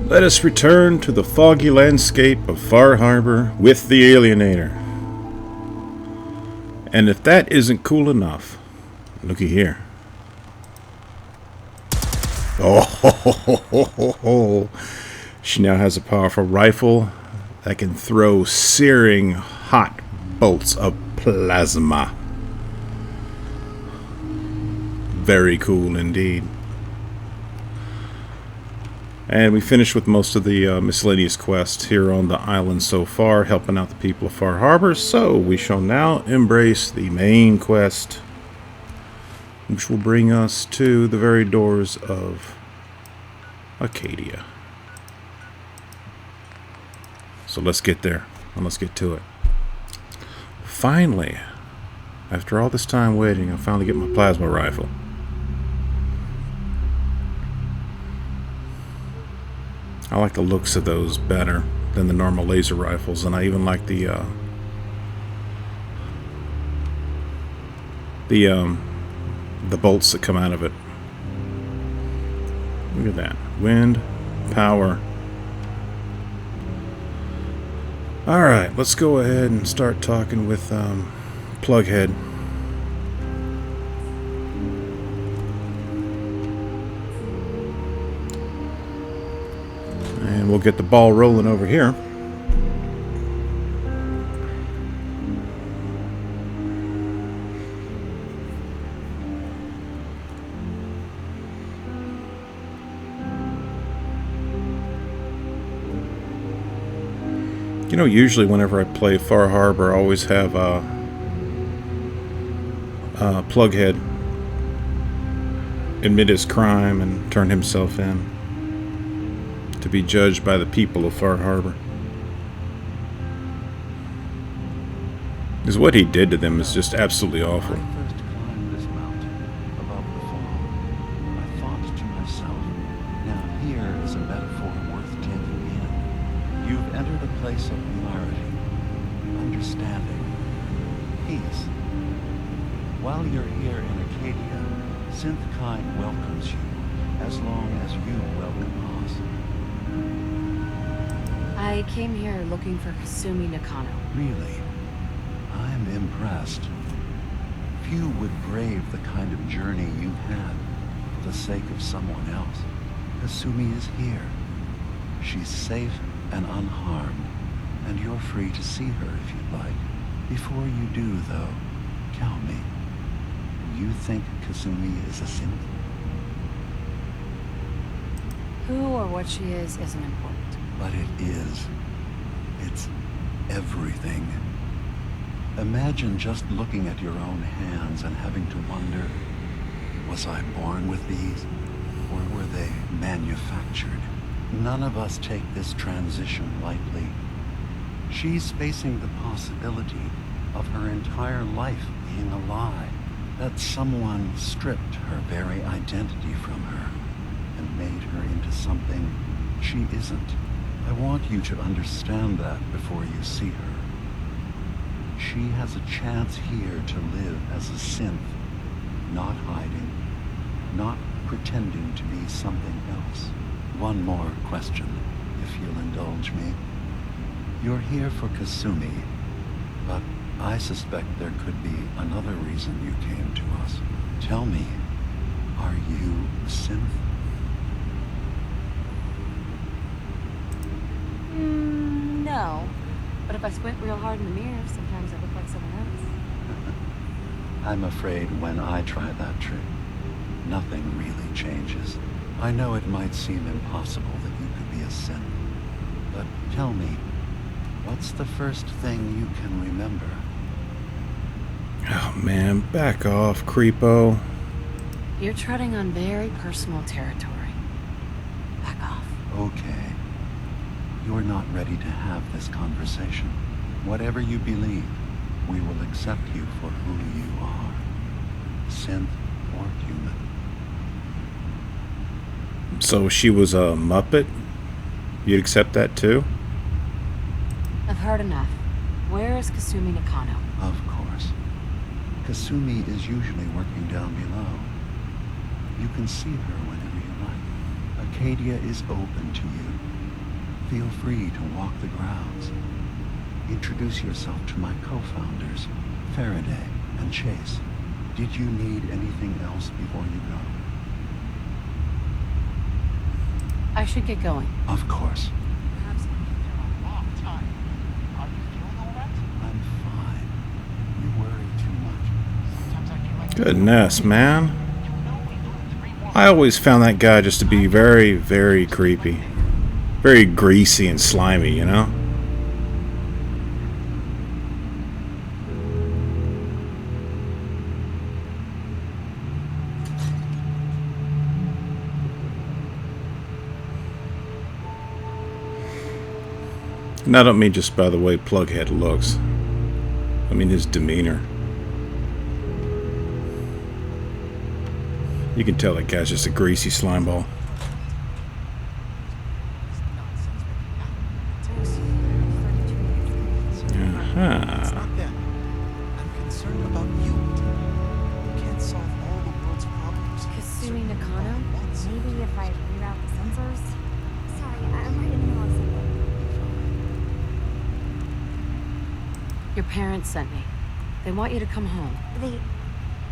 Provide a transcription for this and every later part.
Let us return to the foggy landscape of Far Harbor with the Alienator. And if that isn't cool enough, looky here. Oh, she now has a powerful rifle that can throw searing hot bolts of plasma. Very cool indeed. And we finished with most of the miscellaneous quests here on the island so far, helping out the people of Far Harbor. So we shall now embrace the main quest, which will bring us to the very doors of Acadia. So let's get there, and let's get to it. Finally, after all this time waiting, I finally get my plasma rifle. I like the looks of those better than the normal laser rifles, and I even like the bolts that come out of it. Look at that. Wind, power. Alright, let's go ahead and start talking with Plughead. And we'll get the ball rolling over here. You know, usually whenever I play Far Harbor, I always have Plughead admit his crime and turn himself in to be judged by the people of Far Harbor. Because what he did to them is just absolutely awful. While you're here in Acadia, Synthkind welcomes you, as long as you welcome us. I came here looking for Kasumi Nakano. Really? I'm impressed. Few would brave the kind of journey you've had for the sake of someone else. Kasumi is here. She's safe and unharmed, and you're free to see her if you'd like. Before you do, though, tell me. You think Kasumi is a synth? Who or what she is isn't important. But it is. It's everything. Imagine just looking at your own hands and having to wonder, was I born with these? Or were they manufactured? None of us take this transition lightly. She's facing the possibility of her entire life being a lie. That someone stripped her very identity from her and made her into something she isn't. I want you to understand that before you see her. She has a chance here to live as a synth, not hiding, not pretending to be something else. One more question, if you'll indulge me. You're here for Kasumi, but I suspect there could be another reason you came to us. Tell me, are you a synth? No. But if I squint real hard in the mirror, sometimes I look like someone else. I'm afraid when I try that trick, nothing really changes. I know it might seem impossible that you could be a synth, but tell me, what's the first thing you can remember? Oh man, back off, creepo. You're treading on very personal territory. Back off. Okay. You're not ready to have this conversation. Whatever you believe, we will accept you for who you are. Synth or human. So she was a Muppet? You'd accept that too? I've heard enough. Where is Kasumi Nakano? Of course. Kasumi is usually working down below. You can see her whenever you like. A Arcadia is open to you. Feel free to walk the grounds. Introduce yourself to my co-founders, Faraday and Chase. Did you need anything else before you go? I should get going. Of course. Perhaps I've been here a long time. Are you feeling all right? I'm fine. You worry too much. Sometimes I feel like... Goodness, man. You know we blew 3 more... I always found that guy just to be very, very creepy. Very greasy and slimy, you know? And I don't mean just by the way Plughead looks. I mean his demeanor. You can tell that guy's just a greasy slimeball. It's not them. I'm concerned about you. You can't solve all the world's problems. Kasumi Nakano? Maybe if I reroute the sensors? Sorry, I'm right in the middle of something. Your parents sent me. They want you to come home. They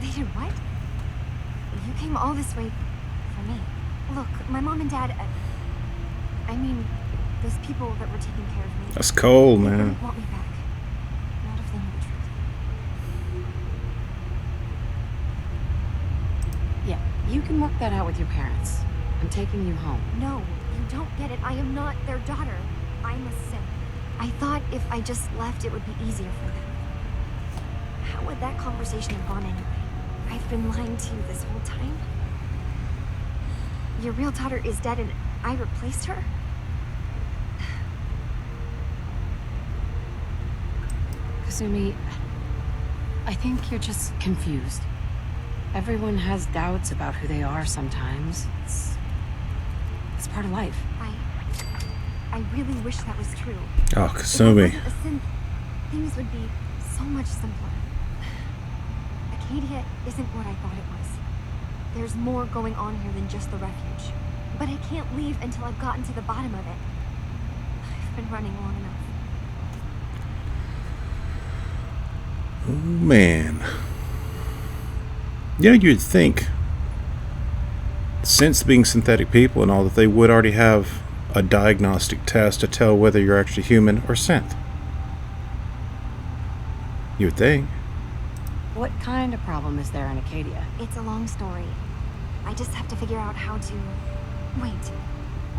did what? You came all this way for me. Look, my mom and dad, I mean, those people that were taking care of me. That's cold, They man. wouldn't want me back. Not if they knew the truth. Yeah, you can work that out with your parents. I'm taking you home. No, you don't get it. I am not their daughter. I'm a simp. I thought if I just left, it would be easier for them. How would that conversation have gone anyway? I've been lying to you this whole time? Your real daughter is dead and I replaced her? Kasumi, I think you're just confused. Everyone has doubts about who they are sometimes. It's part of life. I really wish that was true. Oh, If I Kasumi. wasn't a synth, things would be so much simpler. Acadia isn't what I thought it was. There's more going on here than just the refuge. But I can't leave until I've gotten to the bottom of it. I've been running long enough. Oh, man. Yeah, you'd think, since being synthetic people and all, that they would already have a diagnostic test to tell whether you're actually human or synth. You would think. What kind of problem is there in Acadia? It's a long story. I just have to figure out how to...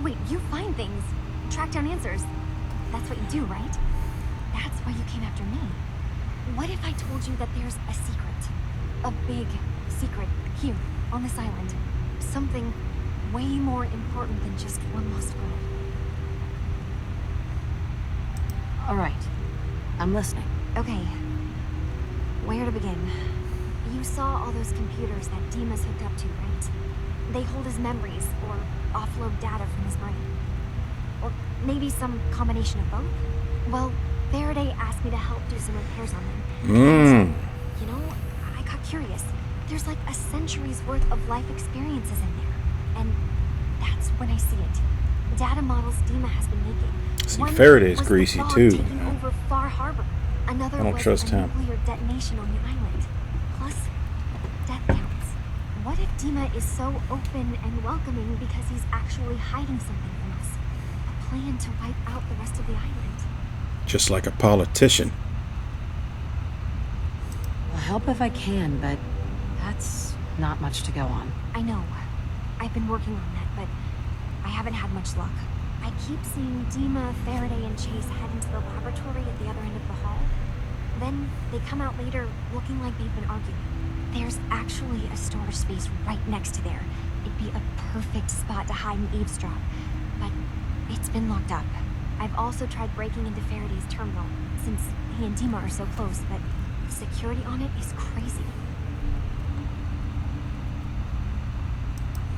Wait, you find things. Track down answers. That's what you do, right? That's why you came after me. What if I told you that there's a secret? A big secret here, on this island. Something way more important than just one lost girl. All right, I'm listening. Okay. Where to begin? You saw all those computers that Dima's hooked up to, right? They hold his memories, or offload data from his brain. Or maybe some combination of both? Well, Faraday asked me to help do some repairs on them. And, you know, I got curious. There's like a century's worth of life experiences in there. And that's when I see it. Data models Dima has been making. See, One Faraday's was greasy the fog too. taking over Far Harbor. Another I don't was trust a him. nuclear detonation on the island. Plus, death counts. What if Dima is so open and welcoming because he's actually hiding something from us? A plan to wipe out the rest of the island. Just like a politician. I'll help if I can, but that's not much to go on. I know. I've been working on that, but I haven't had much luck. I keep seeing Dima, Faraday, and Chase head into the laboratory at the other end of the hall. Then they come out later looking like they've been arguing. There's actually a storage space right next to there. It'd be a perfect spot to hide and eavesdrop. But it's been locked up. I've also tried breaking into Faraday's terminal, since he and Dima are so close, but security on it is crazy.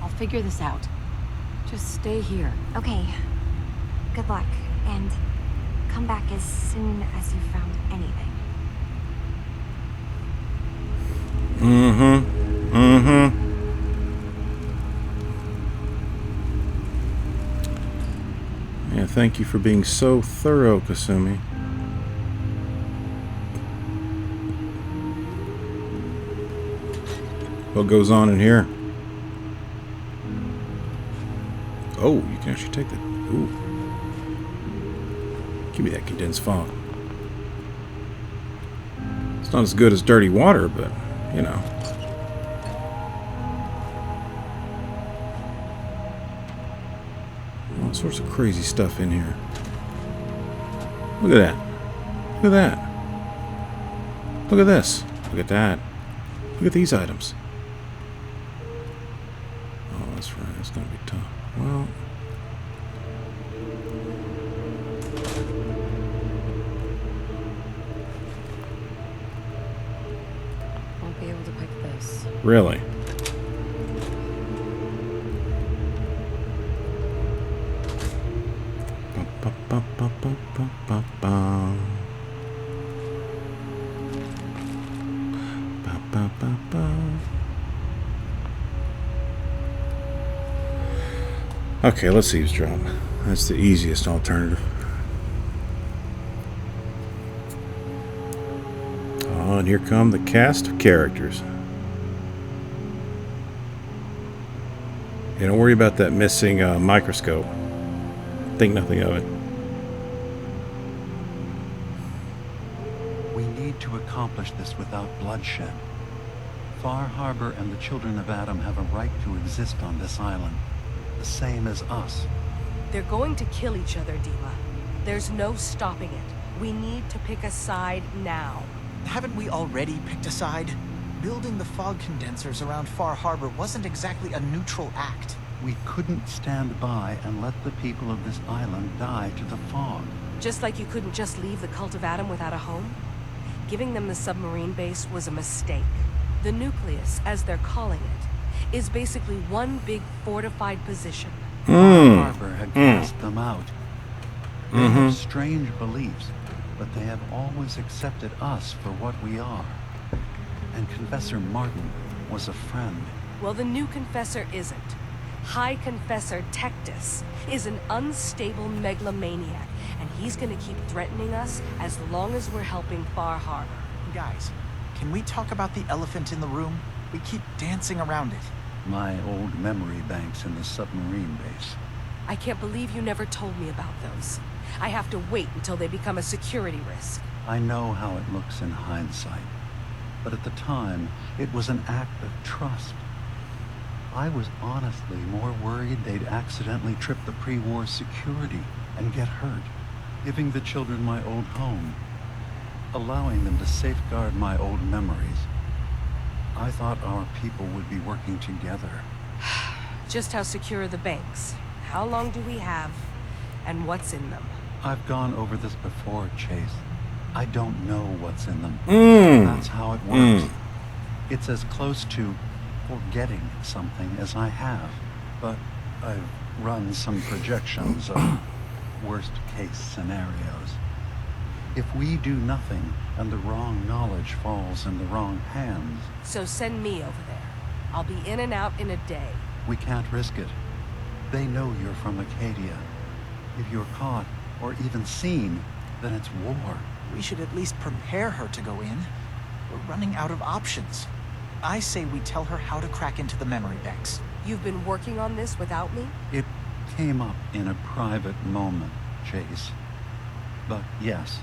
I'll figure this out. Just stay here. Okay. Good luck, and come back as soon as you've found anything. Yeah, thank you for being so thorough, Kasumi. What goes on in here? Oh, you can actually take that. Ooh. Give me that condensed fog. It's not as good as dirty water, but, you know. All sorts of crazy stuff in here. Look at that. Look at that. Look at this. Look at that. Look at these items. Oh, that's right. That's going to be tough. Well... Won't be able to pick this. Really? Okay, let's eavesdrop. That's the easiest alternative. Oh, and here come the cast of characters. Yeah, don't worry about that missing microscope. Think nothing of it. We need to accomplish this without bloodshed. Far Harbor and the children of Adam have a right to exist on this island, the same as us. They're going to kill each other, Dima. There's no stopping it. We need to pick a side now. Haven't we already picked a side? Building the fog condensers around Far Harbor wasn't exactly a neutral act. We couldn't stand by and let the people of this island die to the fog. Just like you couldn't just leave the Cult of Adam without a home? Giving them the submarine base was a mistake. The nucleus, as they're calling it, is basically one big fortified position. Harbor had cast them out. They have strange beliefs, but they have always accepted us for what we are. And Confessor Martin was a friend. Well, the new Confessor isn't. High Confessor Tectus is an unstable megalomaniac, and he's gonna keep threatening us as long as we're helping Far Harbor. Guys, can we talk about the elephant in the room? We keep dancing around it. My old memory banks in the submarine base. I can't believe you never told me about those. I have to wait until they become a security risk. I know how it looks in hindsight, but at the time, it was an act of trust. I was honestly more worried they'd accidentally trip the pre-war security and get hurt, giving the children my old home, allowing them to safeguard my old memories. I thought our people would be working together. Just how secure are the banks? How long do we have? And what's in them? I've gone over this before, Chase. I don't know what's in them. That's how it works. It's as close to forgetting something as I have, but I've run some projections of worst-case scenarios. If we do nothing and the wrong knowledge falls in the wrong hands... So send me over there. I'll be in and out in a day. We can't risk it. They know you're from Acadia. If you're caught, or even seen, then it's war. We should at least prepare her to go in. We're running out of options. I say we tell her how to crack into the memory banks. You've been working on this without me? It came up in a private moment, Chase. But yes,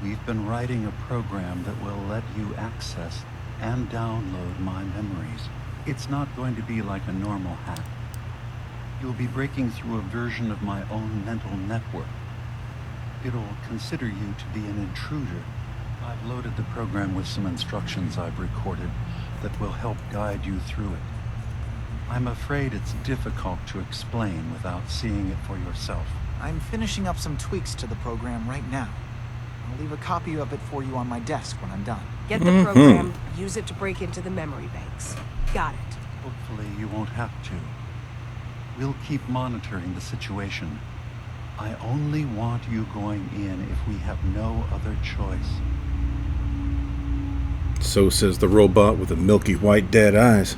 we've been writing a program that will let you access and download my memories. It's not going to be like a normal hack. You'll be breaking through a version of my own mental network. It'll consider you to be an intruder. I've loaded the program with some instructions I've recorded that will help guide you through it. I'm afraid it's difficult to explain without seeing it for yourself. I'm finishing up some tweaks to the program right now. I'll leave a copy of it for you on my desk when I'm done. Get the program, use it to break into the memory banks. Got it. Hopefully you won't have to. We'll keep monitoring the situation. I only want you going in if we have no other choice. So says the robot with the milky white dead eyes.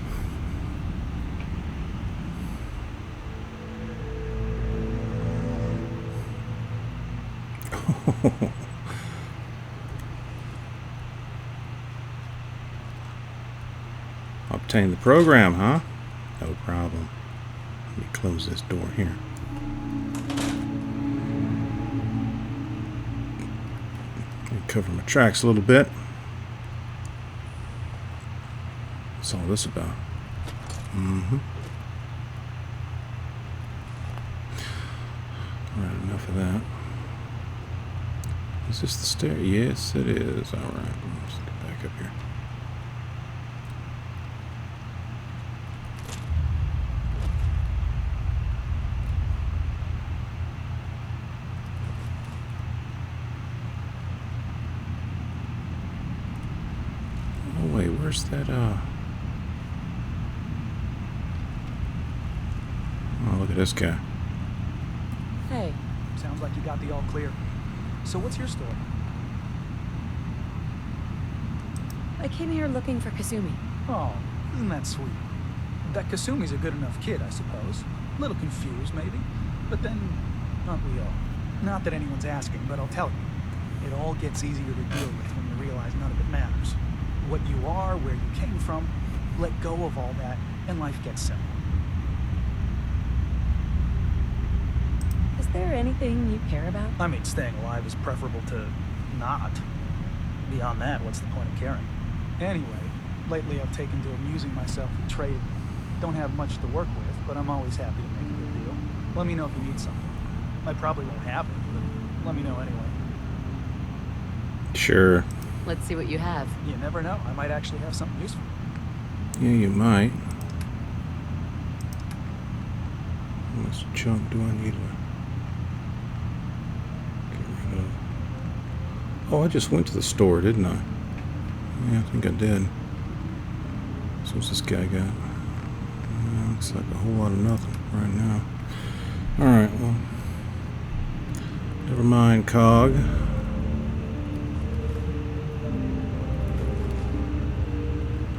Obtain the program, huh? No problem. Let me close this door here. Cover my tracks a little bit. What's all this about? Alright, enough of that. Is this the stair? Yes, it is. Alright, let's get back up here. Wait, where's that, Oh, look at this guy. Hey, sounds like you got the all clear. So what's your story? I came here looking for Kasumi. Oh, isn't that sweet? That Kasumi's a good enough kid, I suppose. A little confused, maybe. But then, aren't we all? Not that anyone's asking, but I'll tell you. It all gets easier to deal with when you realize none of it matters. What you are, where you came from, let go of all that, and life gets simple. Is there anything you care about? I mean, staying alive is preferable to not. Beyond that, what's the point of caring? Anyway, lately I've taken to amusing myself with trading. Don't have much to work with, but I'm always happy to make a good deal. Let me know if you need something. I probably won't have it, but let me know anyway. Sure. Let's see what you have. You never know. I might actually have something useful. Yeah, you might. How much junk do I need to get rid of? Oh, I just went to the store, didn't I? Yeah, I think I did. So what's this guy got? Looks like a whole lot of nothing right now. Alright, well. Never mind, Cog.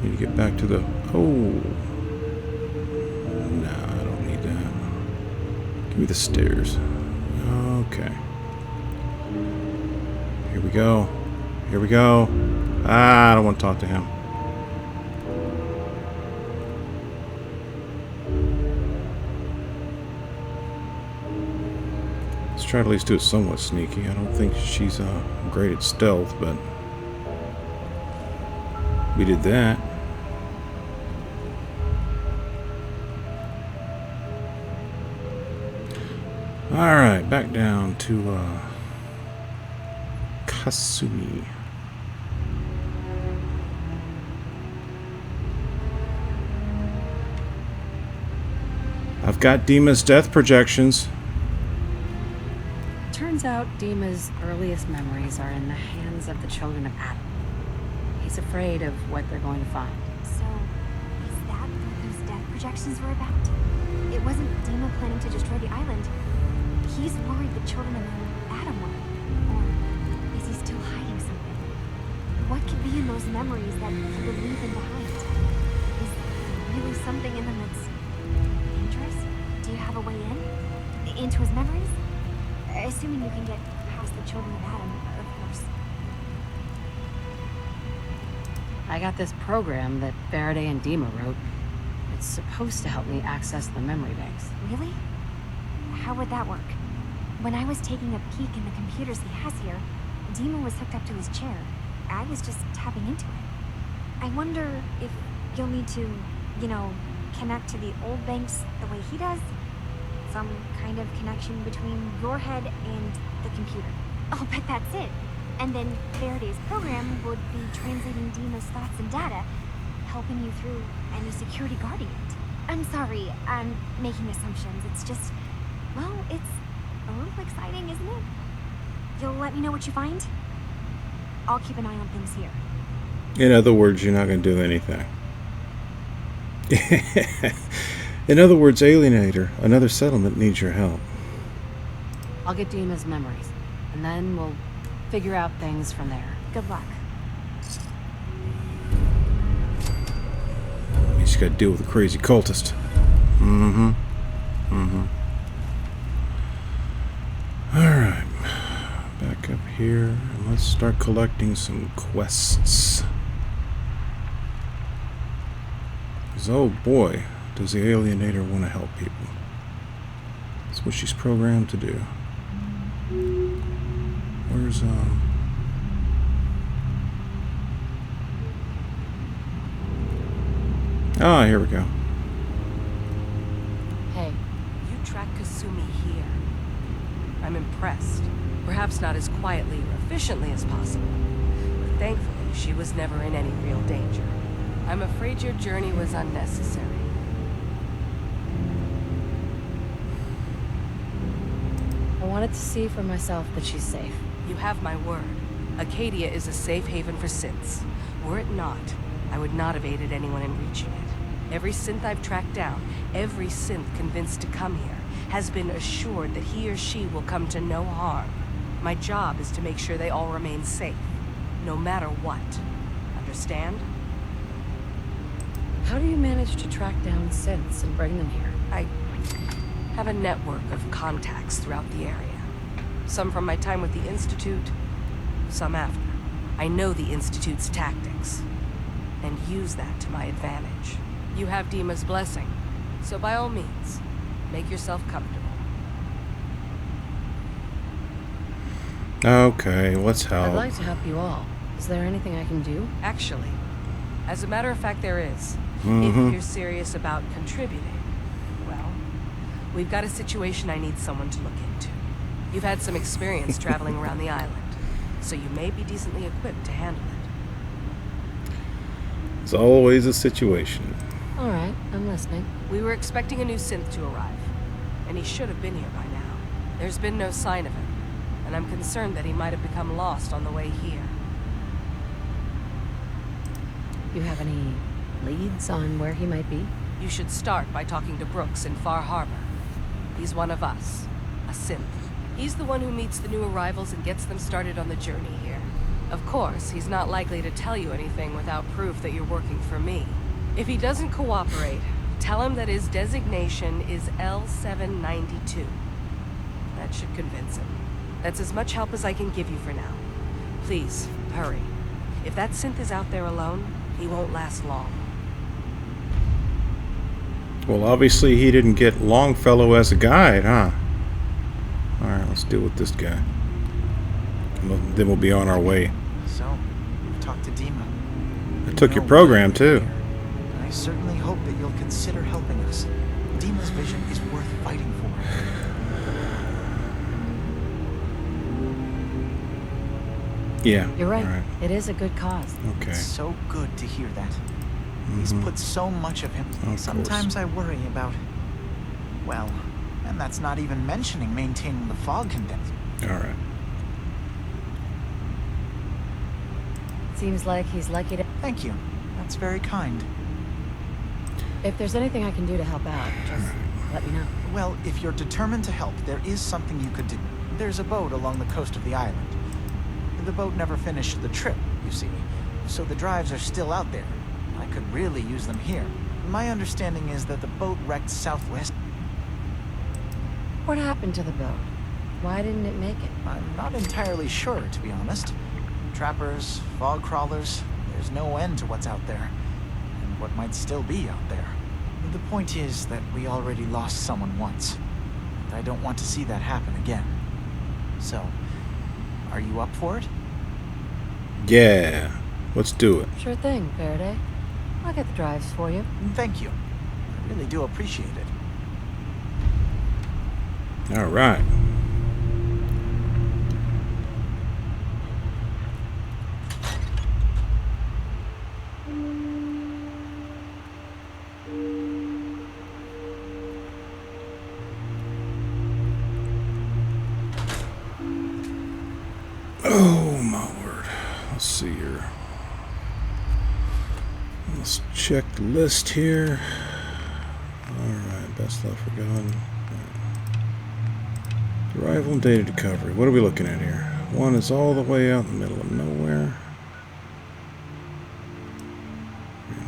Need to get back to the... Oh! Nah, I don't need that. Give me the stairs. Okay. Here we go. Here we go. Ah, I don't want to talk to him. Let's try to at least do it somewhat sneaky. I don't think she's great at stealth, but we did that. Alright, back down to Kasumi. I've got Dima's death projections. Turns out Dima's earliest memories are in the hands of the children of Adam. He's afraid of what they're going to find. So, is that what those death projections were about? It wasn't Dima planning to destroy the island. He's worried the children of Adam were. Or is he still hiding something? What could be in those memories that he would leave them behind? Is there really something in them that's dangerous? Do you have a way in? Into his memories? Assuming you can get past the children of Adam, of course. I got this program that Faraday and Dima wrote. It's supposed to help me access the memory banks. Really? How would that work? When I was taking a peek in the computers he has here, Dima was hooked up to his chair. I was just tapping into it. I wonder if you'll need to, you know, connect to the old banks the way he does? Some kind of connection between your head and the computer. I'll bet that's it. And then Faraday's program would be translating Dima's thoughts and data, helping you through any security guarding it. I'm sorry, I'm making assumptions. It's just, well, it's a little exciting, isn't it? You'll let me know what you find? I'll keep an eye on things here. In other words, you're not going to do anything. In other words, Alienator, another settlement needs your help. I'll get Dima's memories, and then we'll figure out things from there. Good luck. You just got to deal with a crazy cultist. Alright. Back back up here and let's start collecting some quests. 'Cause, oh boy, does the Alienator want to help people. That's what she's programmed to do. Where's Ah, here we go. Hey, You track Kasumi here. I'm impressed. Perhaps not as quietly or efficiently as possible, but thankfully she was never in any real danger. I'm afraid your journey was unnecessary. I wanted to see for myself that she's safe. You have my word. Acadia is a safe haven for synths. Were it not, I would not have aided anyone in reaching it. Every synth I've tracked down, every synth convinced to come here, has been assured that he or she will come to no harm. My job is to make sure they all remain safe, no matter what. Understand? How do you manage to track down synths and bring them here? I have a network of contacts throughout the area. Some from my time with the Institute, some after. I know the Institute's tactics, and use that to my advantage. You have Dima's blessing, so by all means, make yourself comfortable. Okay, let's help. I'd like to help you all. Is there anything I can do? Actually, as a matter of fact, there is. Mhm. If you're serious about contributing, well, we've got a situation I need someone to look into. You've had some experience traveling around the island, so you may be decently equipped to handle it. It's always a situation. All right, I'm listening. We were expecting a new synth to arrive, and he should have been here by now. There's been no sign of him, and I'm concerned that he might have become lost on the way here. You have any leads on where he might be? You should start by talking to Brooks in Far Harbor. He's one of us, a synth. He's the one who meets the new arrivals and gets them started on the journey here. Of course, he's not likely to tell you anything without proof that you're working for me. If he doesn't cooperate, tell him that his designation is L792. That should convince him. That's as much help as I can give you for now. Please, hurry. If that synth is out there alone, he won't last long. Well, obviously he didn't get Longfellow as a guide, huh? Alright, let's deal with this guy. And then we'll be on our way. So, we've talked to Dima. I took your program, too. I certainly hope that you'll consider helping us. Dima's vision is worth fighting for. Yeah. You're right. All right. It is a good cause. Okay. It's so good to hear that. He's put so much of him. Of Sometimes course. I worry about... Well, and that's not even mentioning maintaining the fog condenser. Alright. Seems like he's lucky to... Thank you. That's very kind. If there's anything I can do to help out, just let me know. Well, if you're determined to help, there is something you could do. There's a boat along the coast of the island. The boat never finished the trip, you see, so the drives are still out there. I could really use them here. My understanding is that the boat wrecked southwest. What happened to the boat? Why didn't it make it? I'm not entirely sure, to be honest. Trappers, fog crawlers, there's no end to what's out there. And what might still be out there. The point is that we already lost someone once. And I don't want to see that happen again. So, are you up for it? Yeah. Let's do it. Sure thing, Faraday. I'll get the drives for you. Thank you. I really do appreciate it. Alright. Oh my word. Let's see here. Let's check the list here. Alright, best left forgotten. Arrival and data recovery. What are we looking at here? One is all the way out in the middle of nowhere.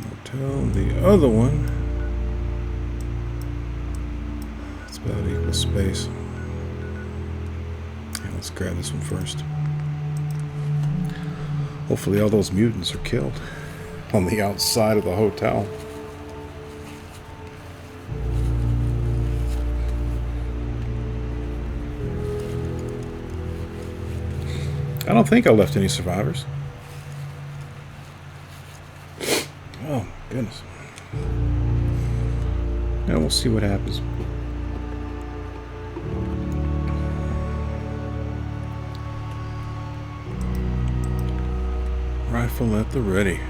Hotel. The other one, it's about equal space. Yeah, let's grab this one first. Hopefully all those mutants are killed on the outside of the hotel. I don't think I left any survivors. Oh, goodness. Yeah, we'll see what happens. Rifle at the ready.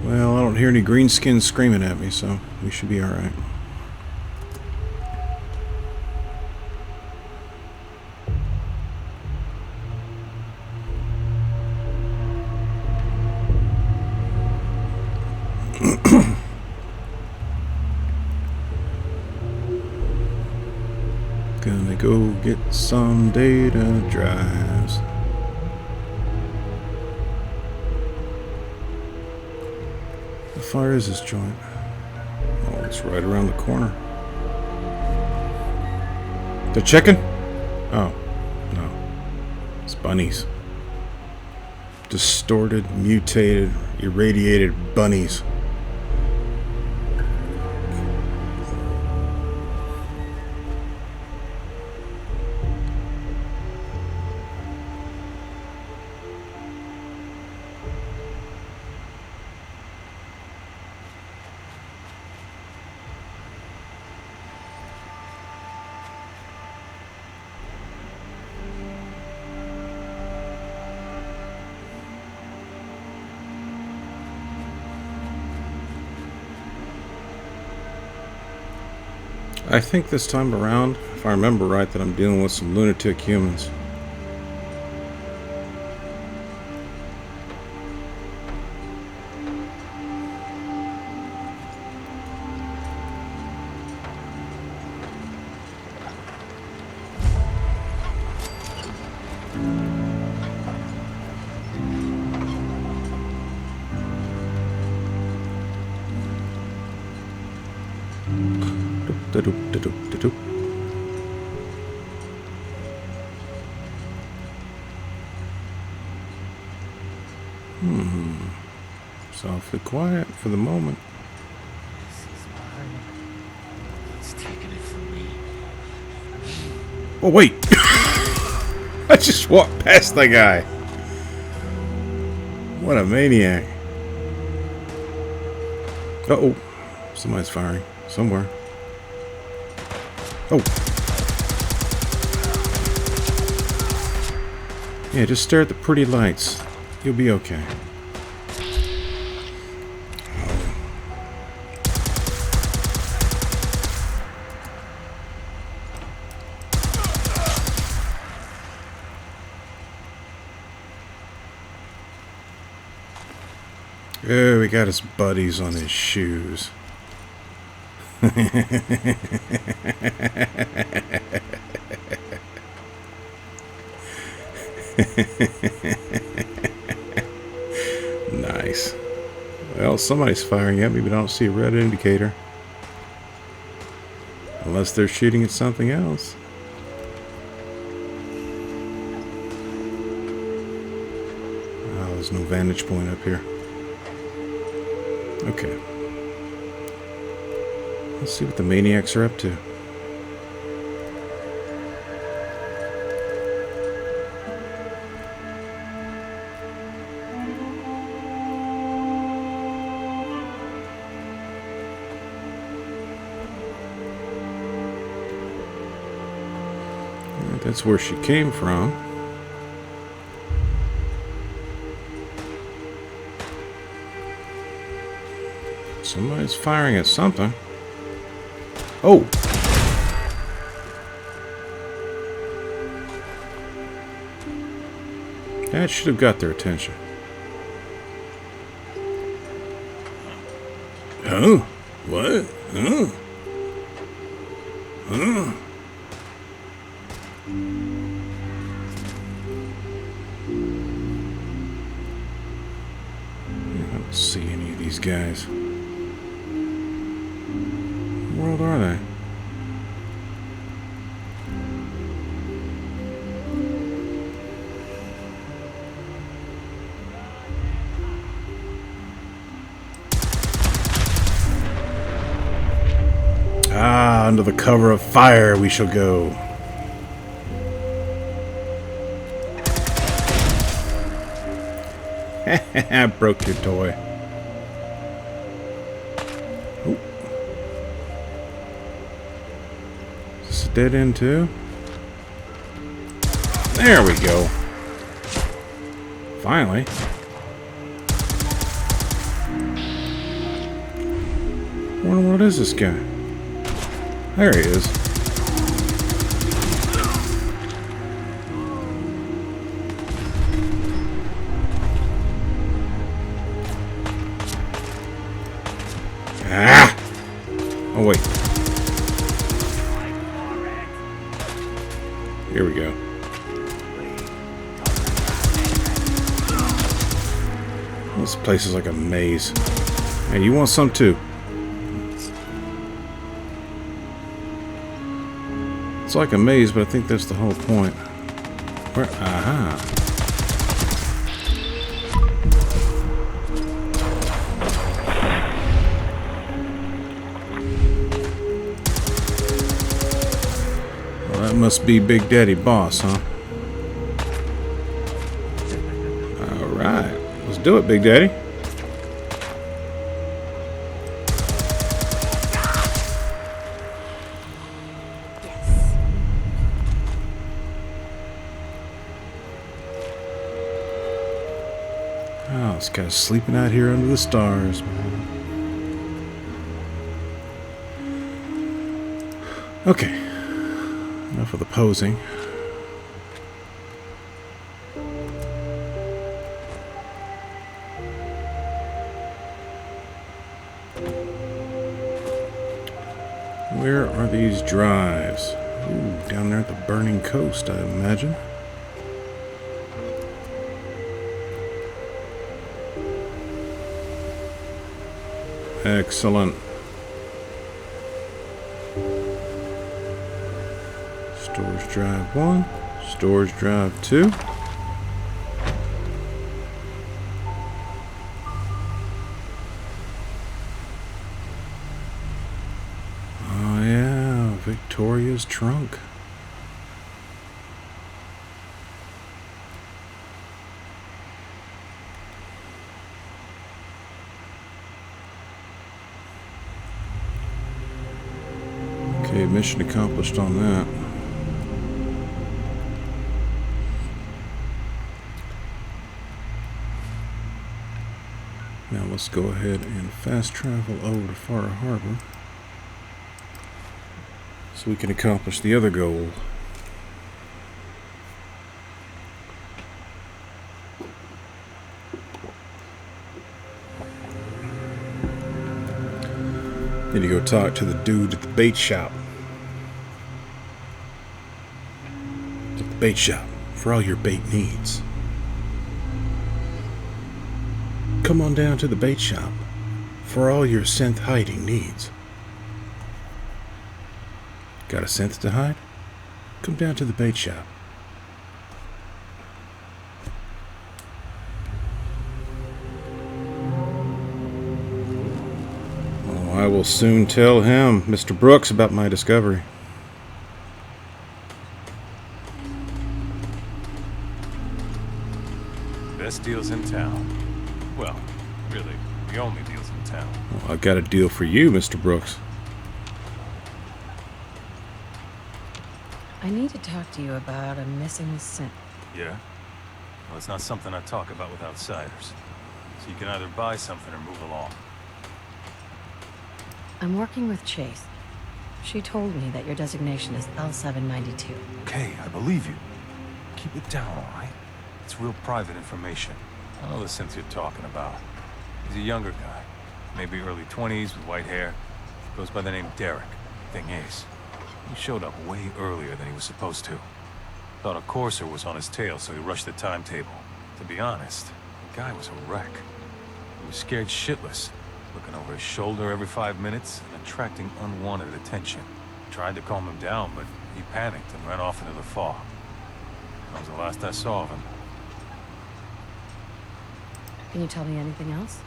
Well, I don't hear any greenskins screaming at me, so we should be alright. Gonna go get some data drives. How far is this joint? Oh, it's right around the corner. The chicken? Oh, no. It's bunnies. Distorted, mutated, irradiated bunnies. I think this time around, if I remember right, that I'm dealing with some lunatic humans. Softly quiet for the moment. It's taking it from me. Oh wait! I just walked past that guy. What a maniac. Uh-oh. Somebody's firing. Somewhere. Oh. Yeah, just stare at the pretty lights. You'll be okay. Oh, we got his buddies on his shoes. Nice. Well, somebody's firing at me, but I don't see a red indicator. Unless they're shooting at something else. Oh, there's no vantage point up here. Okay. Let's see what the maniacs are up to. That's where she came from. Somebody's firing at something. Oh! That should have got their attention. Oh? What? Oh? Oh? I don't see any of these guys. What world are they? Under the cover of fire we shall go. I broke your toy. Ooh. Is this a dead end too? There we go. Finally. What is this guy? There he is. Ah! Oh wait. Here we go. This place is like a maze. Hey, you want some too? It's like a maze, but I think that's the whole point. Where? Aha. Well, that must be Big Daddy Boss, huh? Alright. Let's do it, Big Daddy. Oh, this guy's sleeping out here under the stars, man. Okay. Enough of the posing. Where are these drives? Ooh, down there at the burning coast, I imagine. Excellent. Storage drive 1, storage drive 2. Oh yeah, Victoria's trunk. Okay, mission accomplished on that. Now let's go ahead and fast travel over to Far Harbor so we can accomplish the other goal. Need to go talk to the dude at the bait shop. At the bait shop for all your bait needs. Come on down to the bait shop for all your synth hiding needs. Got a synth to hide? Come down to the bait shop. Oh, I will soon tell him, Mr. Brooks, about my discovery. Best deals in town. Well, really, the only deals in town. Well, I've got a deal for you, Mr. Brooks. I need to talk to you about a missing synth. Yeah? Well, it's not something I talk about with outsiders. So you can either buy something or move along. I'm working with Chase. She told me that your designation is L792. Okay, I believe you. Keep it down, all right? It's real private information. I know the synth you're talking about. He's a younger guy. Maybe early 20s with white hair. Goes by the name Derek. Thing is, he showed up way earlier than he was supposed to. Thought a courser was on his tail, so he rushed the timetable. To be honest, the guy was a wreck. He was scared shitless, looking over his shoulder every 5 minutes and attracting unwanted attention. Tried to calm him down, but he panicked and ran off into the fog. That was the last I saw of him. Can you tell me anything else?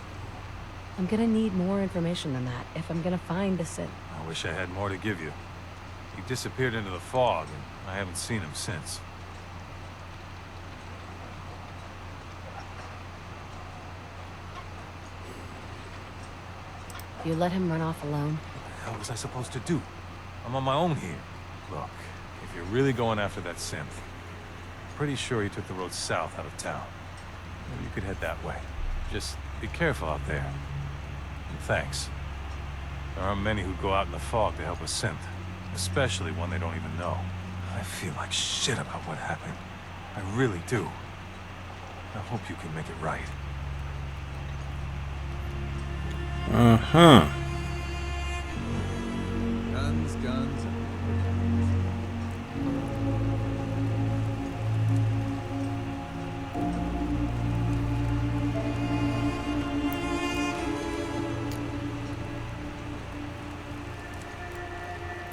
I'm gonna need more information than that if I'm gonna find the synth. I wish I had more to give you. He disappeared into the fog, and I haven't seen him since. You let him run off alone? What the hell was I supposed to do? I'm on my own here. Look, if you're really going after that synth, I'm pretty sure he took the road south out of town. Maybe you could head that way. Just be careful out there. And thanks. There aren't many who go out in the fog to help a synth, especially one they don't even know. I feel like shit about what happened. I really do. I hope you can make it right. Uh-huh. Guns, guns.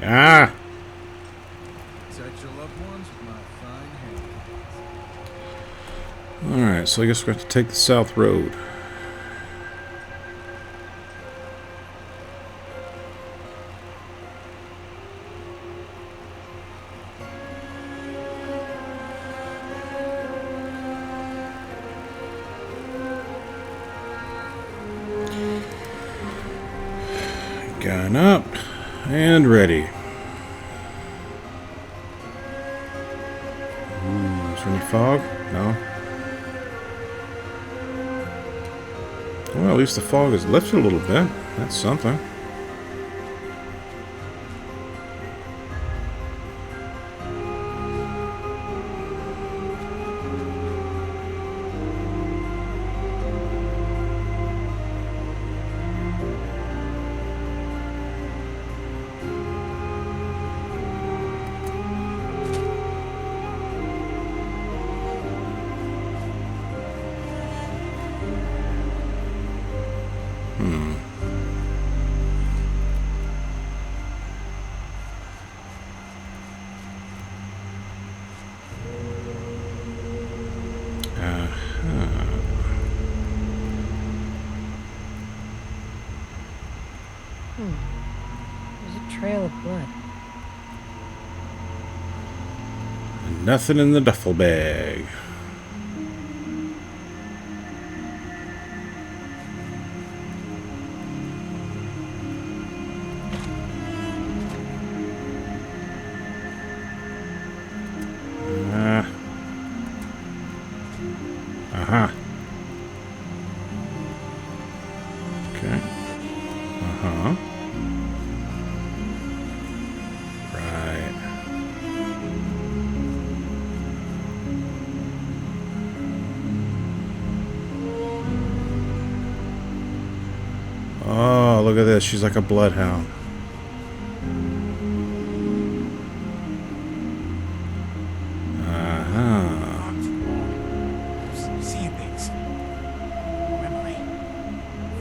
Ah! Protect your loved ones with my fine hands. Alright, so I guess we have to take the south road. Gun up and ready. Ooh, is there any fog? No. Well, at least the fog has lifted a little bit. That's something. There's a trail of blood. Nothing in the duffel bag. Uh-huh. Okay. Uh-huh. Right. Oh, look at this. She's like a bloodhound. Seeing things. Memory.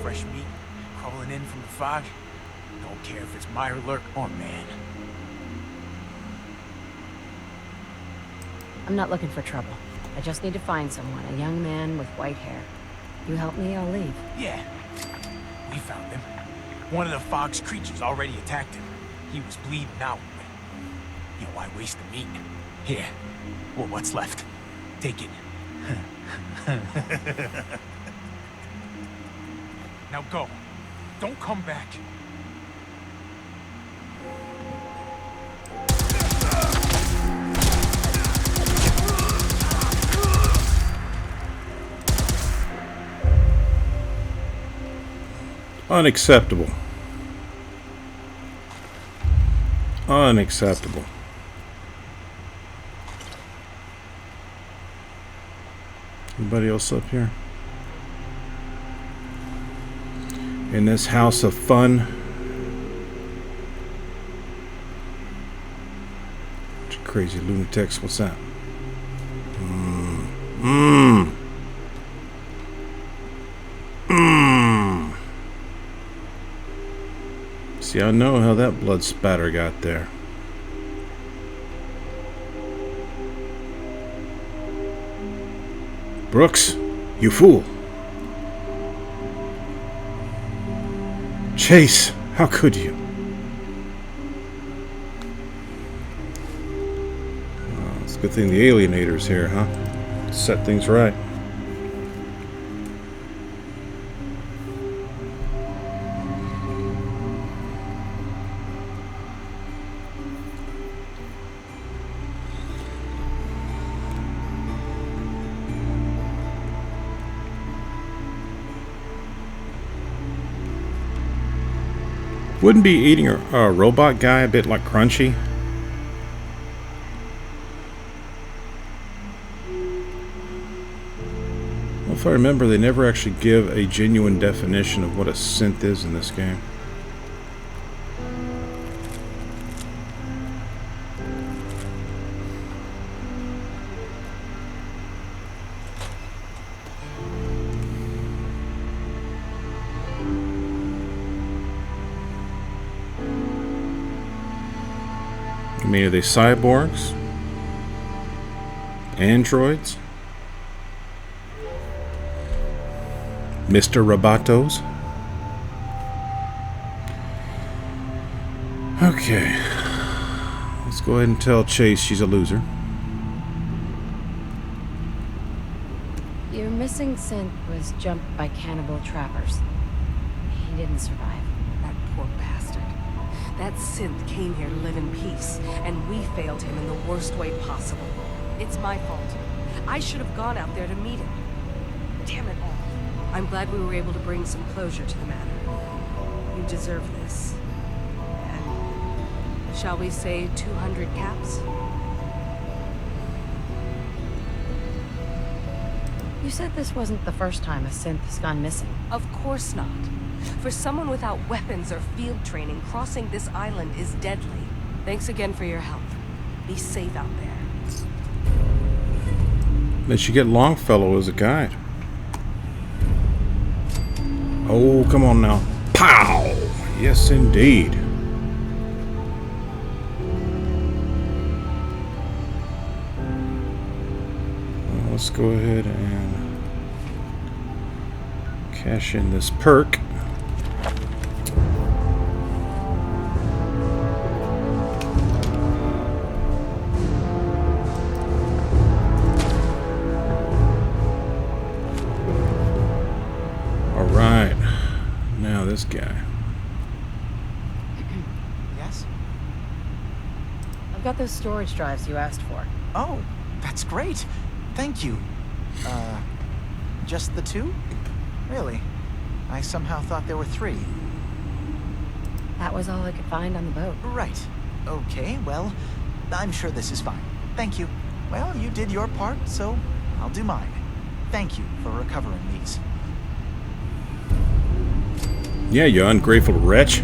Fresh meat crawling in from the fog. Don't care if it's Meyer Lurk or man. I'm not looking for trouble. I just need to find someone, a young man with white hair. You help me, I'll leave. Yeah. We found him. One of the fog's creatures already attacked him. He was bleeding out. You know, why waste the meat? Here. Well, what's left? Take it. Now go. Don't come back. Unacceptable. Unacceptable. Anybody else up here? In this house of fun? Bunch of crazy lunatics. What's that? See, I know how that blood spatter got there. Brooks, you fool. Chase, how could you? It's a good thing the Alienator's here, huh? Set things right. Wouldn't be eating a robot guy a bit like crunchy? Well, if I remember, they never actually give a genuine definition of what a synth is in this game. I mean, are they cyborgs? Androids? Mr. Robotos? Okay. Let's go ahead and tell Chase she's a loser. Your missing synth was jumped by cannibal trappers. He didn't survive. That poor bastard. That synth came here to live in peace, and we failed him in the worst way possible. It's my fault. I should have gone out there to meet him. Damn it all. I'm glad we were able to bring some closure to the matter. You deserve this. And shall we say 200 caps? You said this wasn't the first time a synth has gone missing. Of course not. For someone without weapons or field training, crossing this island is deadly. Thanks again for your help. Be safe out there. They should get Longfellow as a guide. Oh, come on now. Pow! Yes, indeed. Well, let's go ahead and cash in this perk. Alright, now this guy. Yes? I've got those storage drives you asked for. Oh, that's great. Thank you. Just the two? Really? I somehow thought there were three. That was all I could find on the boat. Right. Okay, well, I'm sure this is fine. Thank you. Well, you did your part, so I'll do mine. Thank you for recovering these. Yeah, you ungrateful wretch.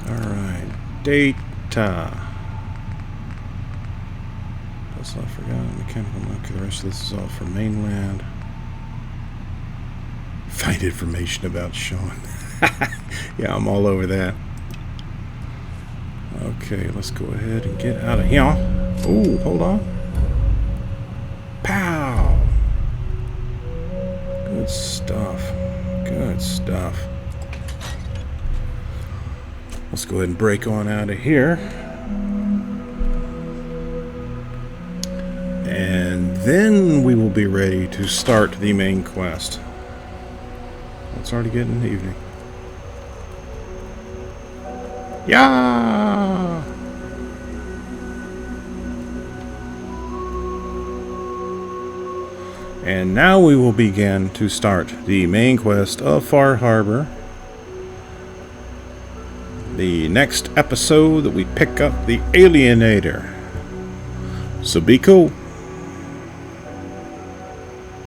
Alright, data. That's all I forgot. Mechanical monkey. The rest of this is all for mainland. Find information about Sean. Yeah, I'm all over that. Okay, let's go ahead and get out of here. Oh, hold on. Pow! Good stuff. Good stuff. Let's go ahead and break on out of here. And then we will be ready to start the main quest. It's already getting evening. Yeah! And now we will begin to start the main quest of Far Harbor. The next episode that we pick up the Alienator. So be cool.